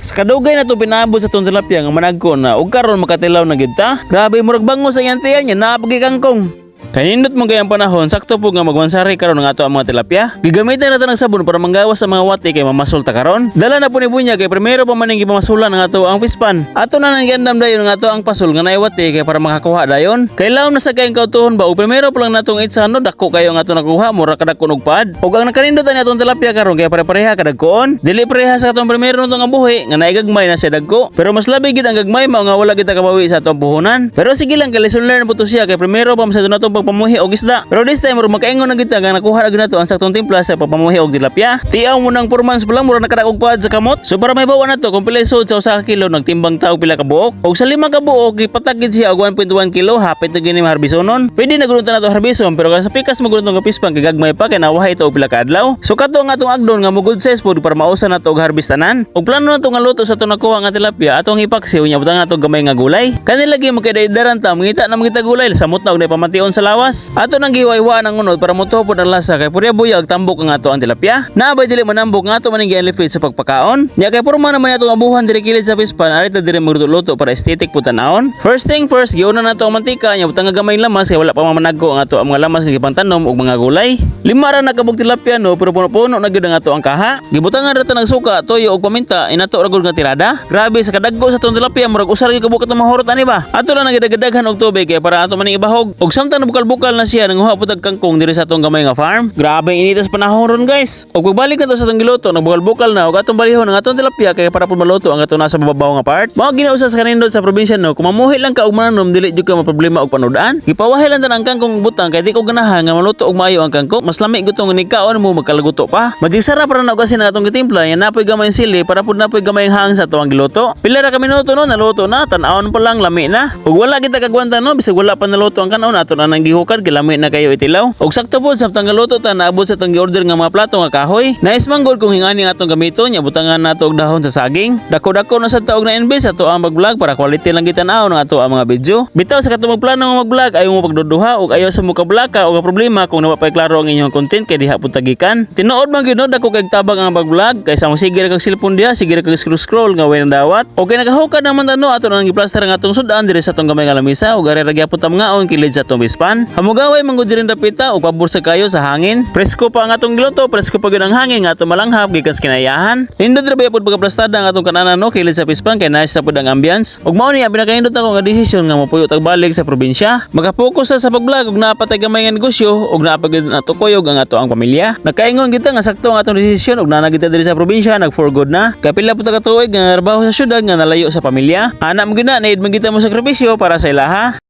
Sa kadugay na to pinaabot sa tong tilapia nga managko na ug karon makatilaw na gyud ta. Grabe murag bango sa iyang tiyan niya naapagi kangkong. Kanindot mo gayang panahon, sakto po nga magwansari karon ng ato ang mga tilapia. Gigamitan natin ng sabon para manggawas sa mga wati kay mamasulta karon. Dala na po ni Bunya kay primero pa man ning gipamasulan ng ato ang pispan. Ato na nang giandam dayon ng ato ang pasul nga naywati kay para makakuha dayon. Kay laom na sa kayong kautuhon ba o primero pa lang natong itsano dako kayo nga ato nakuha mura kadakon og pad. Ug ang nakanindotan ni atong tilapia karon kay pare-pareha kadagkoon. Dili pareha sa atong primero nito nga buhi nga naigagmay na siya dagko. Pero mas labi gid ang gagmay mao nga wala kita kabawi sa atong puhunan. Pero sige lang kay lesson learn po to siya kay primero pa sa nato pagpamuhi og isda. Pero this time murag makaingon na kita nga nakuha na nato ang saktong timpla sa pagpamuhi og tilapia. Tiaw mo nang 4 months pa lang mura nakadak og pad sa kamot. So para may bawa na to kung pila sud sa 1 kilo nagtimbang ta og pila ka buok. Og sa 5 ka buok gipatagid siya og 1.1 kilo hapit na gini harbisonon. Pwede na gurunta na to harbison pero sa pikas magurunta nga pispan kay gagmay pa kay nawahay to og pila ka adlaw. So kato nga atong agdon nga mo good size pod para mausa na to og harbistanan. Og plano na to nga luto sa to nakuha nga tilapia atong ipaksiw nya butang na to gamay nga gulay. Kanila lagi mo kay daidaran ta mangita na mangita gulay samot na og pamation sa lawas. Ato nang giwaywa ng unod para motopod ang lasa kay purya buyag tambok ang ato ang tilapia. Naabay dili manambok nga ato maning gi-elevate sa pagpakaon. Nya kay porma naman ato abuhan diri kilid sa pispan arit na diri magluto para aesthetic po tan-awon. First thing first, giuna na to ang mantika nya butang nga gamay lamas kay wala pa mamanagko ang ato ang mga lamas nga gipantanom og mga gulay. 5 ra nakabog tilapia no pero puno-puno na gyud ang ato ang kaha. Gibutangan ra ta ng suka, toyo og paminta inato ra gud nga tirada. Grabe sa kadagko sa tong tilapia murag usar gyud kabuk atong mahurot ani ba. Ato lang nagidagdagan og tubig kay para ato maning ibahog. Og samtang bukal-bukal na siya nanguha putag kangkong diri sa atong gamay nga farm. Grabe initas panahon ron guys. Og pagbalik na to sa atong giluto nagbukal-bukal na og atong balihon ang atong tilapia kay para pud maluto ang ato nasa babaw nga part. Mao ginausa sa kanindot sa probinsya no, kung mamuhi lang ka og mananom dili jud ka maproblema og panudan. Gipawahay lang tan ang kangkong butang kay di ko ganahan nga maluto og maayo ang kangkong. Mas lami gutong ni kaon mo magkalaguto pa. Majigsara para na og asin ang atong gitimpla yan napoy gamay sili para pud napoy gamay hang sa atong giluto. Pila ra ka minuto no naluto na tan-awon pa lang lami na. Ug wala kita kagwanta no bisag wala pa naluto ang kanon ato na nang gihukad kay lami na kayo itilaw. Og sakto pod samtang galuto ta naabot sa tong gi-order nga mga plato nga kahoy. Nais manggod kung hingani nga atong gamiton nya butangan nato og dahon sa saging. Dako-dako na sa taog na invest ato ang mag-vlog para quality lang gitan-aw ng ato ang mga video. Bitaw sa katong magplano nga mag-vlog ayaw mo pagduduha og ayaw sa mo ka-blaka og problema kung napay klaro ang inyong content kay diha pud tagikan. Tinuod man gyud no dako kay tabang ang mag-vlog kay sa mo sige ra kag cellphone diha sige ra kag scroll nga way nang dawat. Okay nakahukad naman tano ato nang giplaster nga atong sudan diri sa atong gamay nga lamisa ug ari ra gyapon ta ngaon kilid sa atong bispan. Hamugaway manggod diri dapita ug pabor sa kayo sa hangin. Presko pa ang atong giluto, presko pa gyud ang hangin nga atong malanghap gikan sa kinayahan. Nindot ra ba pud pagaplastada ang atong kananan no kilid sa pispan kay nice ra pud ang ambience. Ug mao ni pinakaindot ako nga desisyon nga mopuyo tag balik sa probinsya. Magapokus sa pag-vlog ug naapatay gamay nga negosyo ug naapagid nato kuyog ang ato ang pamilya. Nakaingon kita nga sakto ang atong desisyon ug nanagita diri sa probinsya nag for good na. Kapila pud ka tuig nga trabaho sa syudad nga nalayo sa pamilya. Ana mo gina need man kita mo sakripisyo para sa ilaha.